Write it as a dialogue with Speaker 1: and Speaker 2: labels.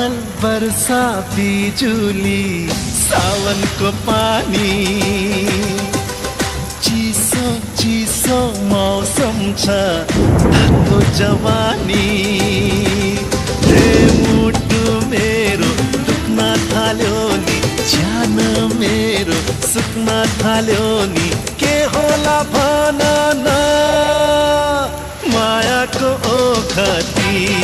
Speaker 1: बादल वर्षा बिजुली सावनको पानी चिसो चिसो मौसम छ तातो जवानी रे मुटु मेरो दुख्न थाल्यो नि ज्यान मेरो सुक्न थाल्यो नि के होला भन न मायाको ओखती